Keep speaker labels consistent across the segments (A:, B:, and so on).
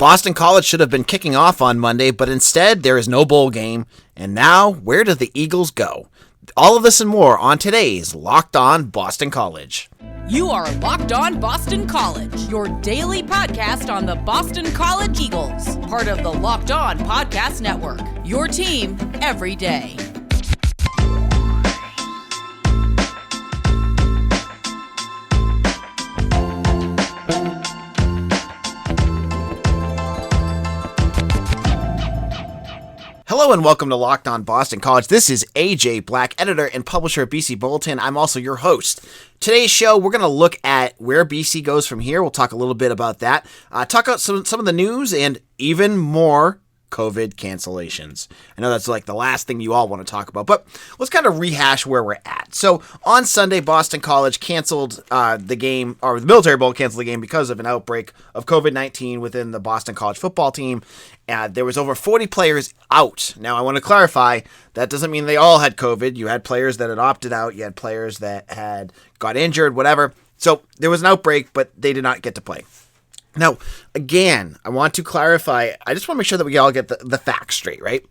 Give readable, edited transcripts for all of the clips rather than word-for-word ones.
A: Boston College should have been kicking off on Monday, but instead there is no bowl game. And now, where do the Eagles go? All of this and more on today's Locked On Boston College.
B: You are Locked On Boston College, your daily podcast on the Boston College Eagles, part of the Locked On Podcast Network, your team every day.
A: Hello and welcome to Locked On Boston College. This is AJ Black, editor and publisher of BC Bulletin. I'm also your host. Today's show, we're going to look at where BC goes from here. We'll talk a little bit about that. Talk about some of the news and even more COVID cancellations. I know that's like the last thing you all want to talk about, but let's kind of rehash where we're at. So on Sunday, Boston College canceled the game, or the Military Bowl canceled the game because of an outbreak of COVID-19 within the Boston College football team. There was over 40 players out. Now, I want to clarify, that doesn't mean they all had COVID. You had players that had opted out. You had players that had got injured, whatever. So there was an outbreak, but they did not get to play. Now, again, I want to clarify. I just want to make sure that we all get the facts straight, right?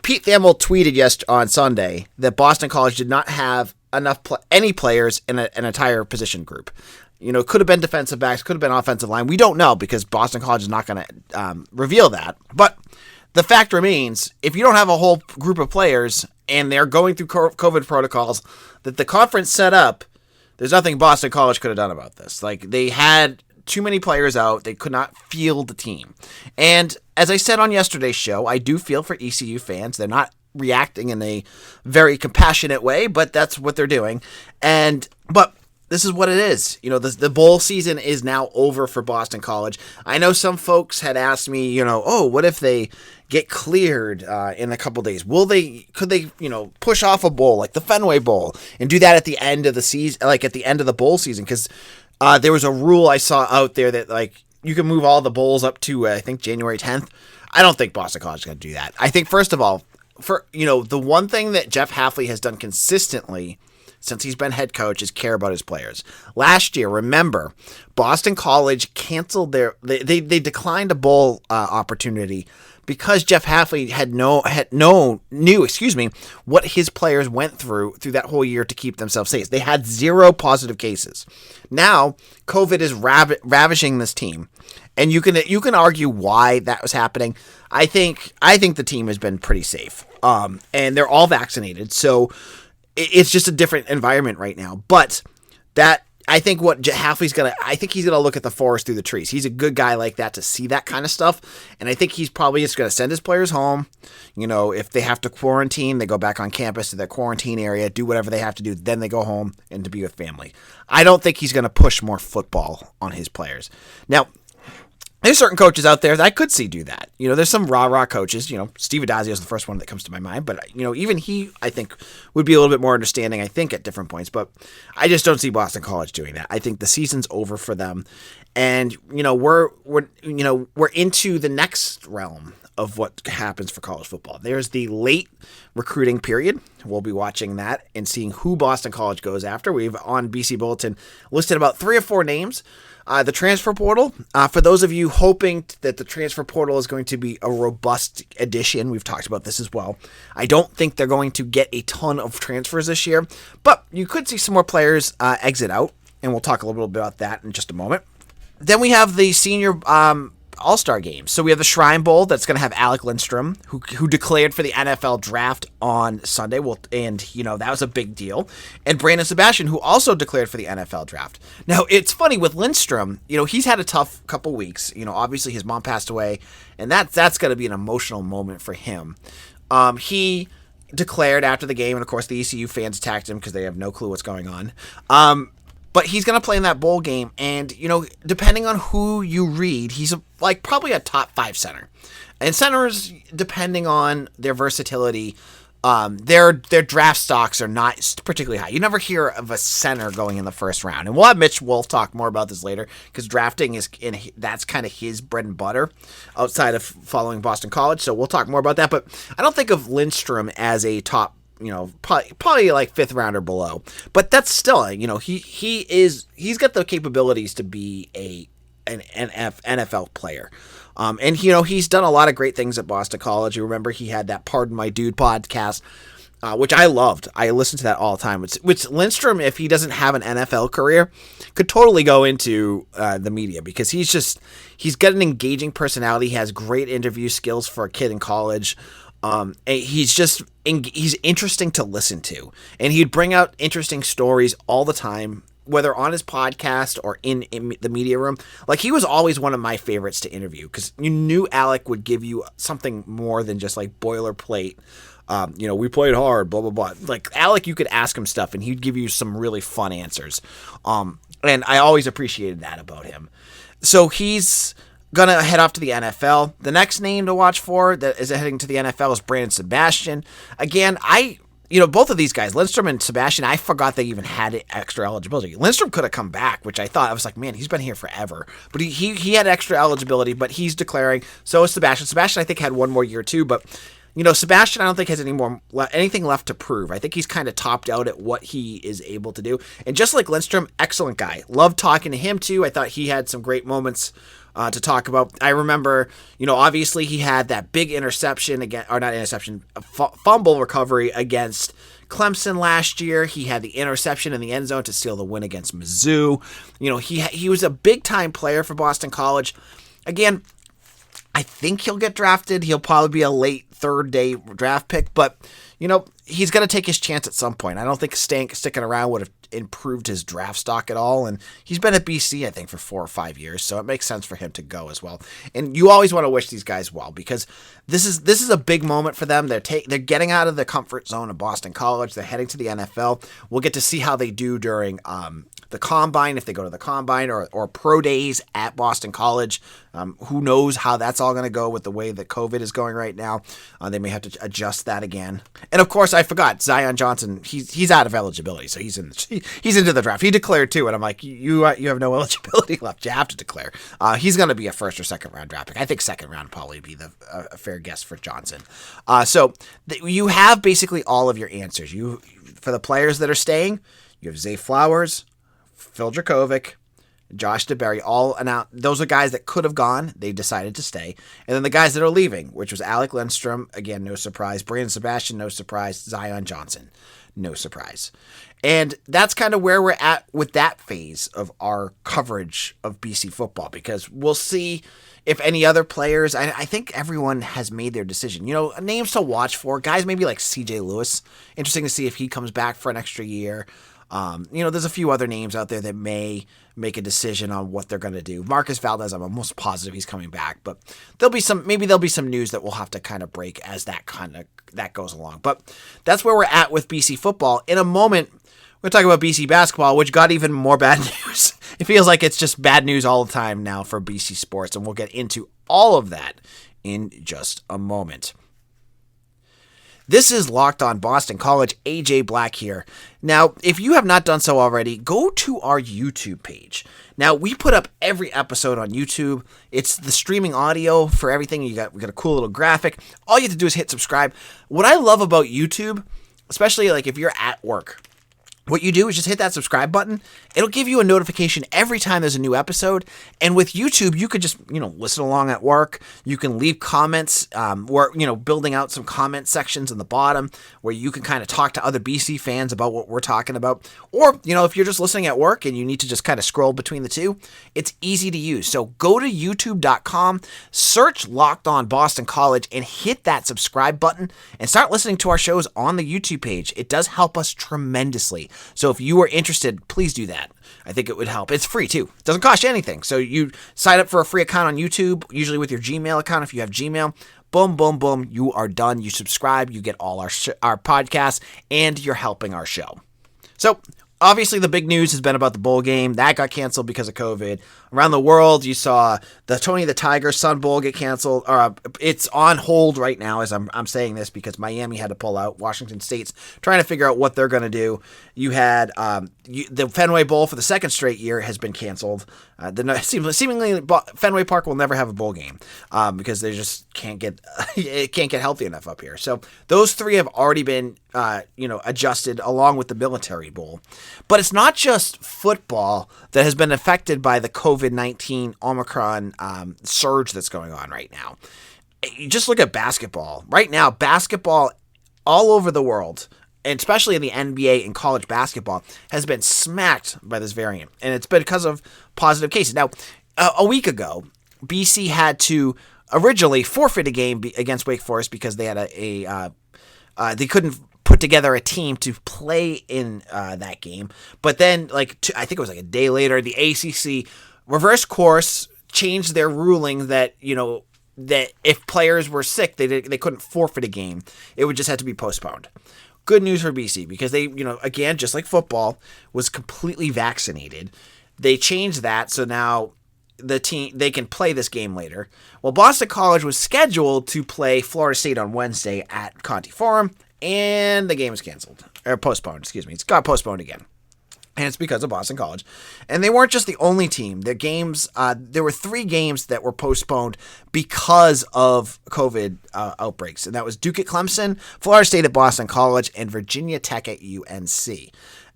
A: Pete Thamel tweeted on Sunday that Boston College did not have enough any players in an entire position group. You know, could have been defensive backs, could have been offensive line. We don't know because Boston College is not going to reveal that. But the fact remains, if you don't have a whole group of players and they're going through COVID protocols that the conference set up, there's nothing Boston College could have done about this. Like, they had too many players out. They could not field the team. And as I said on yesterday's show, I do feel for ECU fans. They're not reacting in a very compassionate way, but that's what they're doing. But this is what it is. You know, the bowl season is now over for Boston College. I know some folks had asked me, what if they get cleared in a couple days? Could they, push off a bowl like the Fenway Bowl and do that at the end of the season, like at the end of the bowl season? Because there was a rule I saw out there that like you can move all the bowls up to I think January 10th. I don't think Boston College is going to do that. I think first of all, the one thing that Jeff Hafley has done consistently since he's been head coach is care about his players. Last year, remember, Boston College canceled they declined a bowl opportunity because Jeff Hafley knew what his players went through that whole year to keep themselves safe. They had 0 positive cases. Now, COVID is ravaging this team, and you can argue why that was happening. I think the team has been pretty safe, and they're all vaccinated, so it's just a different environment right now. But I think what Hafley's he's gonna look at the forest through the trees. He's a good guy like that to see that kind of stuff, and I think he's probably just gonna send his players home. If they have to quarantine, they go back on campus to their quarantine area, do whatever they have to do, then they go home and to be with family. I don't think he's gonna push more football on his players. Now, there's certain coaches out there that I could see do that. There's some rah-rah coaches. Steve Addazio is the first one that comes to my mind. But, even he, I think, would be a little bit more understanding, I think, at different points. But I just don't see Boston College doing that. I think the season's over for them. And, we're into the next realm of what happens for college football. There's the late recruiting period. We'll be watching that and seeing who Boston College goes after. We've, on BC Bulletin, listed about 3 or 4 names. The transfer portal, for those of you hoping that the transfer portal is going to be a robust addition, we've talked about this as well. I don't think they're going to get a ton of transfers this year, but you could see some more players exit out, and we'll talk a little bit about that in just a moment. Then we have the senior All-Star games. So we have the Shrine Bowl that's going to have Alec Lindstrom, who declared for the NFL draft on Sunday. That was a big deal. And Brandon Sebastian, who also declared for the NFL draft. Now, it's funny with Lindstrom, he's had a tough couple weeks. Obviously his mom passed away, and that's going to be an emotional moment for him. He declared after the game, and of course the ECU fans attacked him because they have no clue what's going on. But he's going to play in that bowl game, and, depending on who you read, he's probably a top 5 center. And centers, depending on their versatility, their draft stocks are not particularly high. You never hear of a center going in the first round. And we'll have Mitch Wolf talk more about this later, because drafting that's kind of his bread and butter outside of following Boston College. So we'll talk more about that. But I don't think of Lindstrom as a top, probably like 5th round or below. But that's still, he's got the capabilities to be an NFL player. And, he's done a lot of great things at Boston College. You remember he had that Pardon My Dude podcast, which I loved. I listened to that all the time. Which Lindstrom, if he doesn't have an NFL career, could totally go into the media because he's got an engaging personality. He has great interview skills for a kid in college. And he's interesting to listen to. And he'd bring out interesting stories all the time, whether on his podcast or in the media room. Like, he was always one of my favorites to interview because you knew Alec would give you something more than just like boilerplate. We played hard, blah, blah, blah. Like, Alec, you could ask him stuff and he'd give you some really fun answers. And I always appreciated that about him. So he's going to head off to the NFL. The next name to watch for that is heading to the NFL is Brandon Sebastian. Again, both of these guys, Lindstrom and Sebastian, I forgot they even had extra eligibility. Lindstrom could have come back, which I thought, I was like, man, he's been here forever. But he had extra eligibility, but he's declaring. So is Sebastian. Sebastian, I think, had one more year too, but Sebastian, I don't think has anything left to prove. I think he's kind of topped out at what he is able to do. And just like Lindstrom, excellent guy. Loved talking to him too. I thought he had some great moments to talk about. I remember, obviously he had that big fumble recovery against Clemson last year. He had the interception in the end zone to steal the win against Mizzou. He was a big time player for Boston College. Again, I think he'll get drafted. He'll probably be a late third-day draft pick, but, he's going to take his chance at some point. I don't think sticking around would have improved his draft stock at all, and he's been at BC, I think, for 4 or 5 years, so it makes sense for him to go as well. And you always want to wish these guys well, because this is a big moment for them. They're getting out of the comfort zone of Boston College. They're heading to the NFL. We'll get to see how they do during the Combine, if they go to the Combine, or pro days at Boston College. Who knows how that's all going to go with the way that COVID is going right now. They may have to adjust that again. And of course, I forgot Zion Johnson. He's out of eligibility, so he's into the draft. He declared too, and I'm like, you have no eligibility left. You have to declare. He's going to be a first or second round draft pick. I think second round probably be a fair guess for Johnson. So you have basically all of your answers. For the players that are staying, you have Zay Flowers, Phil Dracovic, Josh DeBerry, all announced. Those are guys that could have gone. They decided to stay. And then the guys that are leaving, which was Alec Lindstrom, again, no surprise. Brandon Sebastian, no surprise. Zion Johnson, no surprise. And that's kind of where we're at with that phase of our coverage of BC football, because we'll see if any other players, I think everyone has made their decision. Names to watch for, guys maybe like CJ Lewis. Interesting to see if he comes back for an extra year. There's a few other names out there that may make a decision on what they're going to do. Marcus Valdez, I'm almost positive he's coming back, but there'll be some news that we'll have to kind of break as that goes along. But that's where we're at with BC football. In a moment, we're going to talk about BC basketball, which got even more bad news. It feels like it's just bad news all the time now for BC sports, and we'll get into all of that in just a moment. This is Locked On Boston College. AJ Black here. Now, if you have not done so already, go to our YouTube page. Now, we put up every episode on YouTube. It's the streaming audio for everything. We got a cool little graphic. All you have to do is hit subscribe. What I love about YouTube, especially like if you're at work, what you do is just hit that subscribe button. It'll give you a notification every time there's a new episode. And with YouTube, you could just, listen along at work. You can leave comments, building out some comment sections in the bottom where you can kind of talk to other BC fans about what we're talking about. Or, if you're just listening at work and you need to just kind of scroll between the two, it's easy to use. So go to youtube.com, search Locked On Boston College, and hit that subscribe button and start listening to our shows on the YouTube page. It does help us tremendously. So if you are interested, please do that. I think it would help. It's free too. It doesn't cost you anything. So you sign up for a free account on YouTube, usually with your Gmail account if you have Gmail. Boom, boom, boom. You are done. You subscribe. You get all our podcasts, and you're helping our show. So obviously, the big news has been about the bowl game. That got canceled because of COVID. Around the world, you saw the Tony the Tiger Sun Bowl get canceled. It's on hold right now as I'm saying this because Miami had to pull out. Washington State's trying to figure out what they're going to do. You had the Fenway Bowl for the second straight year has been canceled. Seemingly, Fenway Park will never have a bowl game because they just can't get healthy enough up here. So those three have already been adjusted along with the Military Bowl. But it's not just football that has been affected by the COVID-19 Omicron surge that's going on right now. You just look at basketball. Right now, basketball all over the world, and especially in the NBA and college basketball, has been smacked by this variant. And it's been because of positive cases. Now, a week ago, BC had to originally forfeit a game against Wake Forest because they had they couldn't put together a team to play in that game. But then, I think it was a day later, the ACC reversed course, changed their ruling that, that if players were sick, they couldn't forfeit a game. It would just have to be postponed. Good news for BC because they, again, just like football, was completely vaccinated. They changed that, so now the team, they can play this game later. Well, Boston College was scheduled to play Florida State on Wednesday at Conti Forum, and the game was canceled. Or postponed, excuse me. It's got postponed again. And it's because of Boston College. And they weren't just the only team. Their games, there were 3 games that were postponed because of COVID outbreaks. And that was Duke at Clemson, Florida State at Boston College, and Virginia Tech at UNC.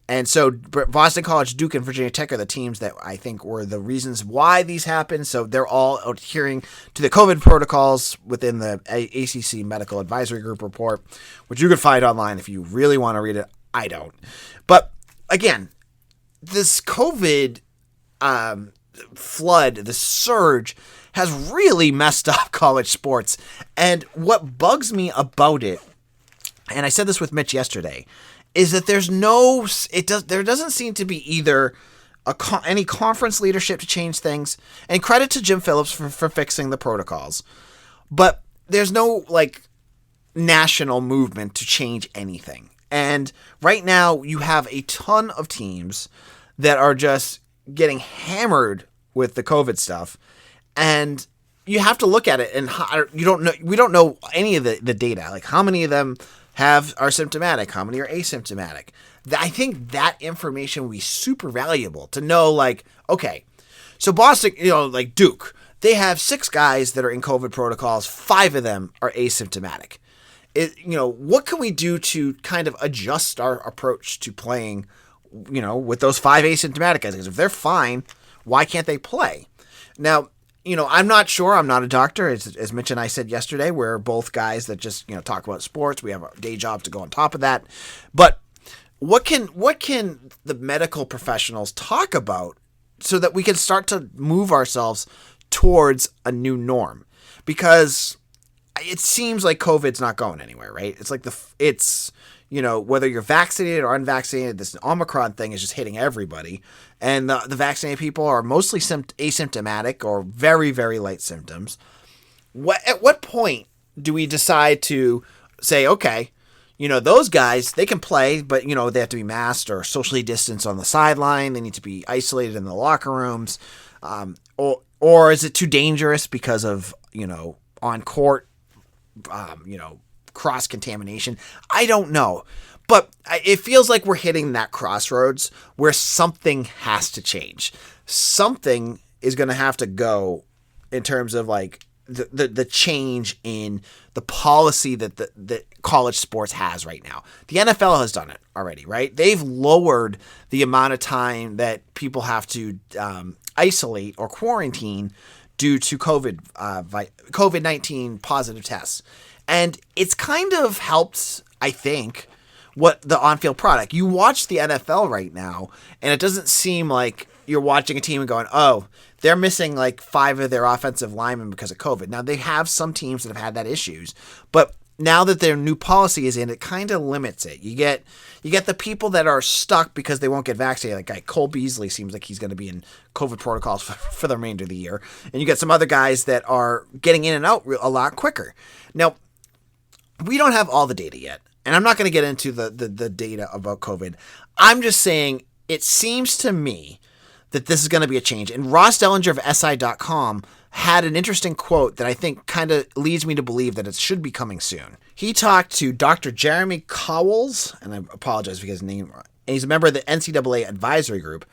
A: And so Boston College, Duke, and Virginia Tech are the teams that I think were the reasons why these happened. So they're all adhering to the COVID protocols within the ACC Medical Advisory Group report, which you can find online if you really want to read it. I don't. But again, this COVID flood, the surge, has really messed up college sports. And what bugs me about it, and I said this with Mitch yesterday, is that there doesn't seem to be either any conference leadership to change things, and credit to Jim Phillips for fixing the protocols, but there's no national movement to change anything. And right now you have a ton of teams that are just getting hammered with the COVID stuff, and you have to look at it, and we don't know any of the data, like how many of them are symptomatic, how many are asymptomatic. I think that information would be super valuable to know, okay, so Boston, Duke, they have 6 guys that are in COVID protocols, 5 of them are asymptomatic. What can we do to kind of adjust our approach to playing, with those 5 asymptomatic guys? Because if they're fine, why can't they play? Now, I'm not sure. I'm not a doctor. As Mitch and I said yesterday, we're both guys that just, talk about sports. We have a day job to go on top of that. But what can the medical professionals talk about so that we can start to move ourselves towards a new norm? Because it seems like COVID's not going anywhere, right? It's like whether you're vaccinated or unvaccinated, this Omicron thing is just hitting everybody. And the vaccinated people are mostly asymptomatic or very, very light symptoms. At what point do we decide to say, okay, those guys, they can play, but, they have to be masked or socially distanced on the sideline. They need to be isolated in the locker rooms. Or is it too dangerous because of, on court, cross-contamination? I don't know. But it feels like we're hitting that crossroads where something has to change. Something is going to have to go in terms of the change in the policy that college sports has right now. The NFL has done it already, right? They've lowered the amount of time that people have to isolate or quarantine due to COVID-19 positive tests. And it's kind of helped, I think, what the on-field product. You watch the NFL right now, and it doesn't seem like you're watching a team and going, oh, they're missing 5 of their offensive linemen because of COVID. Now, they have some teams that have had that issues, but now that their new policy is in, it kind of limits it. You get the people that are stuck because they won't get vaccinated. Like Cole Beasley seems like he's going to be in COVID protocols for the remainder of the year. And you get some other guys that are getting in and out a lot quicker. Now, we don't have all the data yet. And I'm not going to get into the data about COVID. I'm just saying it seems to me that this is going to be a change. And Ross Dellinger of SI.com had an interesting quote that I think kind of leads me to believe that it should be coming soon. He talked to Dr. Jeremy Cowles, and I apologize for his name, and he's a member of the NCAA advisory group,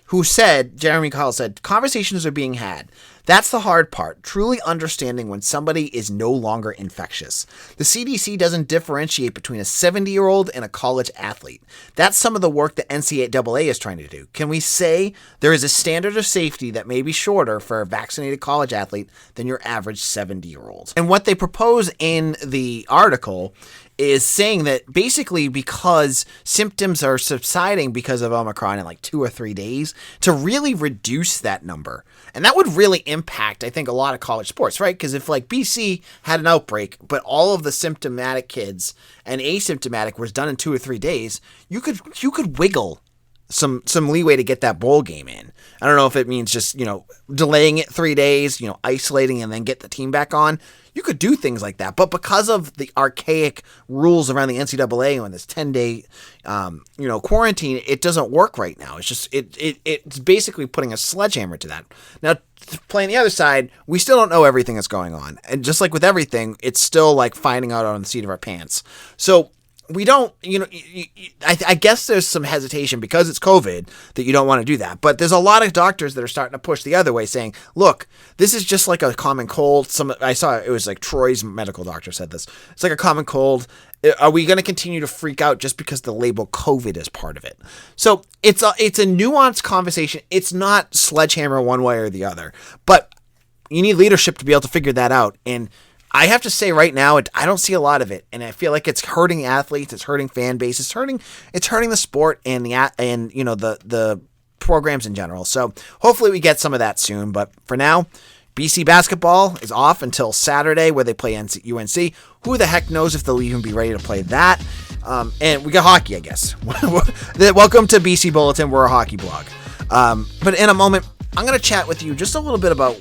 A: who said, Jeremy Cowles said, conversations are being had. That's the hard part, truly understanding when somebody is no longer infectious. The CDC doesn't differentiate between a 70-year-old and a college athlete. That's some of the work that NCAA is trying to do. Can we say there is a standard of safety that may be shorter for a vaccinated college athlete than your average 70-year-old? And what they propose in the article is saying that basically because symptoms are subsiding because of Omicron in like 2 or 3 days, to really reduce that number. And that would really impact, I think, a lot of college sports, right? Because if like BC had an outbreak, but all of the symptomatic kids and asymptomatic was done in 2 or 3 days, you could wiggle some leeway to get that bowl game in. I don't know if it means just, delaying it 3 days, isolating and then get the team back on. You could do things like that. But because of the archaic rules around the NCAA and this 10-day, quarantine, it doesn't work right now. It's just, it's basically putting a sledgehammer to that. Now, playing the other side, we still don't know everything that's going on. And just like with everything, it's still like finding out on the seat of our pants. So, we don't, I guess there's some hesitation because it's COVID that you don't want to do that. But there's a lot of doctors that are starting to push the other way saying, look, this is just like a common cold. I saw it was like Troy's medical doctor said this. It's like a common cold. Are we going to continue to freak out just because the label COVID is part of it? So it's a nuanced conversation. It's not sledgehammer one way or the other. But you need leadership to be able to figure that out. And I have to say right now, I don't see a lot of it, and I feel like it's hurting athletes, it's hurting fan base, it's hurting the sport and the programs in general. So hopefully we get some of that soon. But for now, BC basketball is off until Saturday, where they play UNC. Who the heck knows if they'll even be ready to play that? And we got hockey, I guess. Welcome to BC Bulletin. We're a hockey blog. But in a moment, I'm going to chat with you just a little bit about,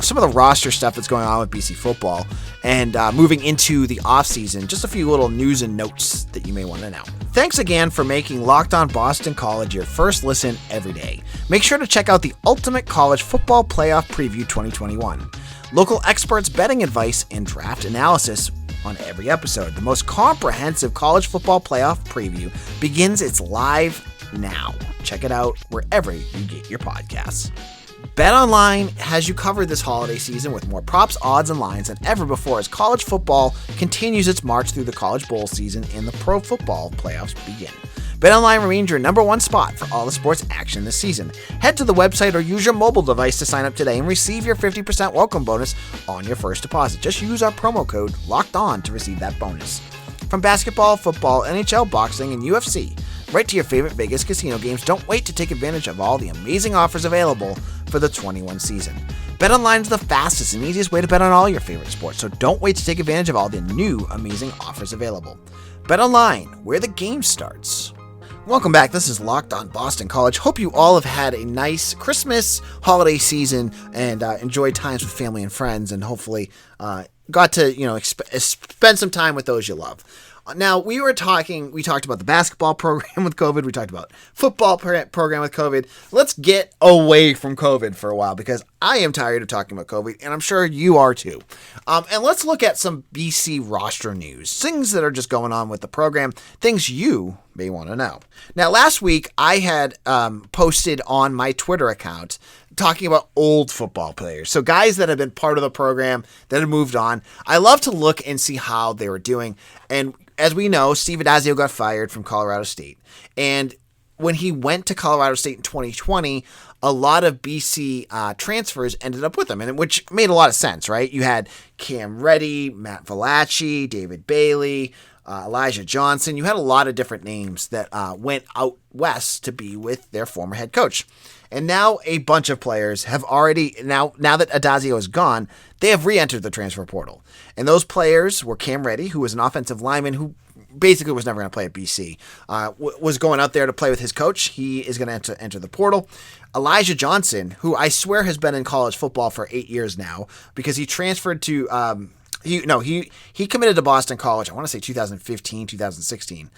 A: some of the roster stuff that's going on with BC football and moving into the offseason, just a few little news and notes that you may want to know. Thanks again for making Locked On Boston College your first listen every day. Make sure to check out the Ultimate College Football Playoff Preview 2021. Local experts' betting advice and draft analysis on every episode. The most comprehensive college football playoff preview begins its live now. Check it out wherever you get your podcasts. BetOnline has you covered this holiday season with more props, odds, and lines than ever before as college football continues its march through the college bowl season and the pro football playoffs begin. BetOnline remains your number one spot for all the sports action this season. Head to the website or use your mobile device to sign up today and receive your 50% welcome bonus on your first deposit. Just use our promo code LOCKEDON to receive that bonus. From basketball, football, NHL, boxing, and UFC, right to your favorite Vegas casino games, don't wait to take advantage of all the amazing offers available for the 21 season. BetOnline is the fastest and easiest way to bet on all your favorite sports, so don't wait to take advantage of all the new amazing offers available. BetOnline, where the game starts. Welcome back. This is Locked On Boston College. Hope you all have had a nice Christmas holiday season and enjoyed times with family and friends, and hopefully got to spend some time with those you love. Now, we talked about the basketball program with COVID. We talked about football program with COVID. Let's get away from COVID for a while because I am tired of talking about COVID, and I'm sure you are too. And let's look at some BC roster news, things that are just going on with the program, things you may want to know. Now, last week, I had posted on my Twitter account talking about old football players. So guys that have been part of the program, that have moved on. I love to look and see how they were doing. And as we know, Steve Addazio got fired from Colorado State. And when he went to Colorado State in 2020, a lot of BC transfers ended up with him, and which made a lot of sense, right? You had Cam Reddy, Matt Valachi, David Bailey, Elijah Johnson. You had a lot of different names that went out west to be with their former head coach. And now a bunch of players have already, now that Addazio is gone, they have re-entered the transfer portal. And those players were Cam Reddy, who was an offensive lineman who basically was never going to play at BC, was going out there to play with his coach. He is going to enter the portal. Elijah Johnson, who I swear has been in college football for 8 years now, because he transferred to he committed to Boston College, I want to say 2015, 2016.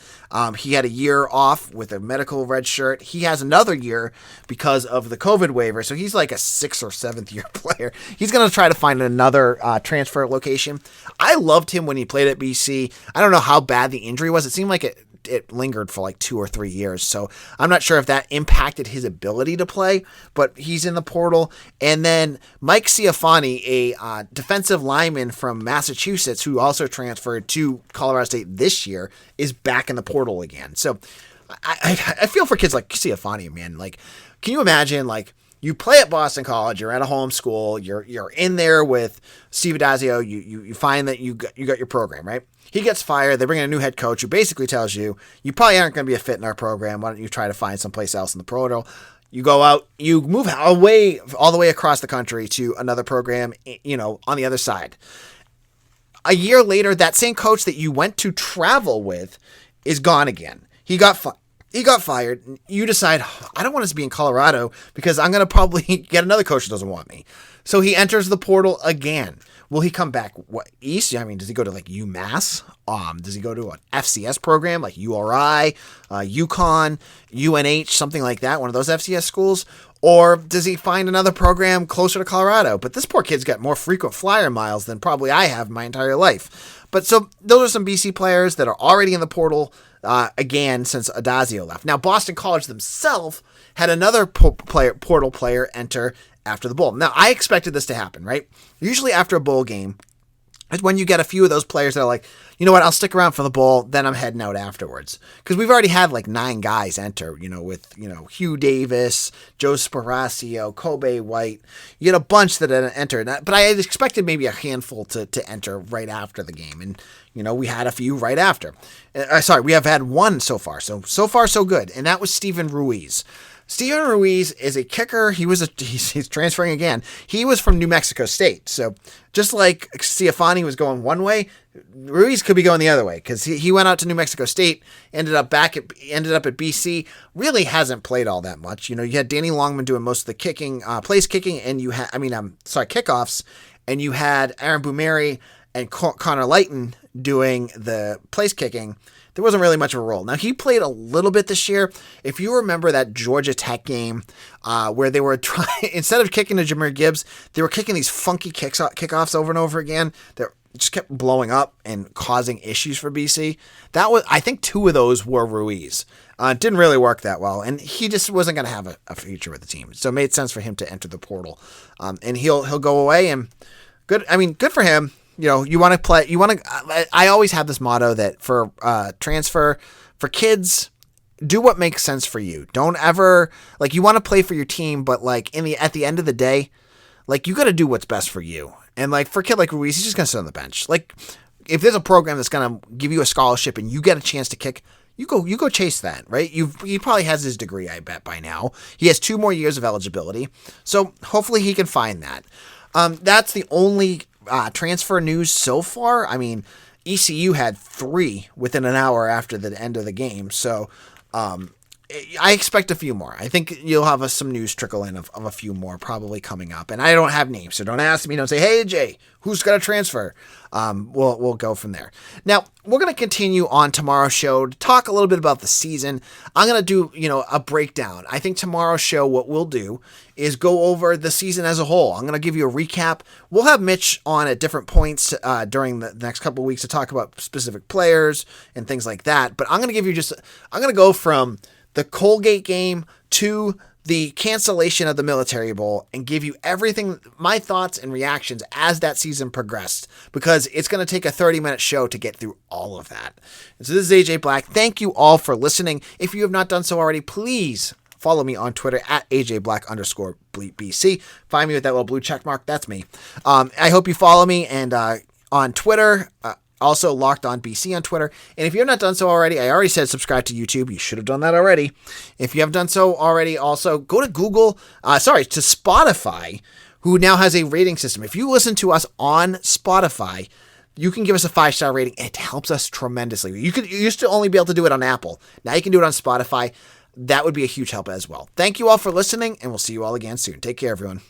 A: He had a year off with a medical red shirt. He has another year because of the COVID waiver, so he's like a 6th or 7th year player. He's going to try to find another transfer location. I loved him when he played at BC. I don't know how bad the injury was. It seemed like it lingered for like 2 or 3 years. So I'm not sure if that impacted his ability to play, but he's in the portal. And then Mike Siafani, a defensive lineman from Massachusetts who also transferred to Colorado State this year, is back in the portal again. So I feel for kids like Siafani, man. Like, can you imagine, like, you play at Boston College, you're at a home school, you're in there with Steve Addazio, you find that you got your program, right? He gets fired, they bring in a new head coach who basically tells you, you probably aren't going to be a fit in our program, why don't you try to find someplace else in the portal? You go out, you move away, all the way across the country to another program, on the other side. A year later, that same coach that you went to travel with is gone again. He got fired. You decide, I don't want to be in Colorado because I'm going to probably get another coach that doesn't want me. So he enters the portal again. Will he come back east? I mean, does he go to like UMass? Does he go to an FCS program like URI, UConn, UNH, something like that, one of those FCS schools? Or does he find another program closer to Colorado? But this poor kid's got more frequent flyer miles than probably I have my entire life. But so those are some BC players that are already in the portal again since Addazio left. Now, Boston College themselves had another portal player enter after the bowl. Now, I expected this to happen, right? Usually after a bowl game, is when you get a few of those players that are like, you know what, I'll stick around for the bowl, then I'm heading out afterwards. Because we've already had like 9 guys enter, with Hugh Davis, Joe Sparacio, Kobe White. You get a bunch that entered, but I had expected maybe a handful to enter right after the game. And, we had a few right after. We have had one so far. So far, so good. And that was Steven Ruiz. Steven Ruiz is a kicker. He's transferring again. He was from New Mexico State. So just like Siafani was going one way, Ruiz could be going the other way because he went out to New Mexico State, ended up at BC, really hasn't played all that much. You had Danny Longman doing most of the kicking, place kicking, and kickoffs, and you had Aaron Bumeri and Connor Lighton doing the place kicking. There wasn't really much of a role. Now, he played a little bit this year. If you remember that Georgia Tech game where they were trying, instead of kicking to Jahmyr Gibbs, they were kicking these funky kickoffs over and over again that just kept blowing up and causing issues for BC. I think 2 of those were Ruiz. It didn't really work that well, and he just wasn't going to have a future with the team. So it made sense for him to enter the portal. And he'll go away, and good for him. You want to play, I always have this motto that for transfer, for kids, do what makes sense for you. Don't ever, you want to play for your team, but at the end of the day, you got to do what's best for you. And for a kid like Ruiz, he's just going to sit on the bench. If there's a program that's going to give you a scholarship and you get a chance to kick, you go chase that, right? He probably has his degree, I bet, by now. He has 2 more years of eligibility. So hopefully he can find that. That's the only transfer news so far. I mean, ECU had 3 within an hour after the end of the game. So I expect a few more. I think you'll have some news trickle in of a few more probably coming up. And I don't have names, so don't ask me. Don't say, hey, Jay, who's going to transfer? We'll go from there. Now, we're going to continue on tomorrow's show to talk a little bit about the season. I'm going to do, a breakdown. I think tomorrow's show, what we'll do is go over the season as a whole. I'm going to give you a recap. We'll have Mitch on at different points during the next couple of weeks to talk about specific players and things like that. But I'm going to give you I'm going to go from the Colgate game to the cancellation of the Military Bowl and give you everything, my thoughts and reactions as that season progressed, because it's going to take a 30-minute show to get through all of that. And so this is AJ Black. Thank you all for listening. If you have not done so already, please follow me on Twitter at AJBlack_BC. Find me with that little blue check mark. That's me. I hope you follow me and on Twitter, also Locked On BC on Twitter. And if you have not done so already, I already said subscribe to YouTube. You should have done that already. If you have done so already, also go to to Spotify, who now has a rating system. If you listen to us on Spotify, you can give us a 5-star rating. It helps us tremendously. You used to only be able to do it on Apple. Now you can do it on Spotify. That would be a huge help as well. Thank you all for listening, and we'll see you all again soon. Take care, everyone.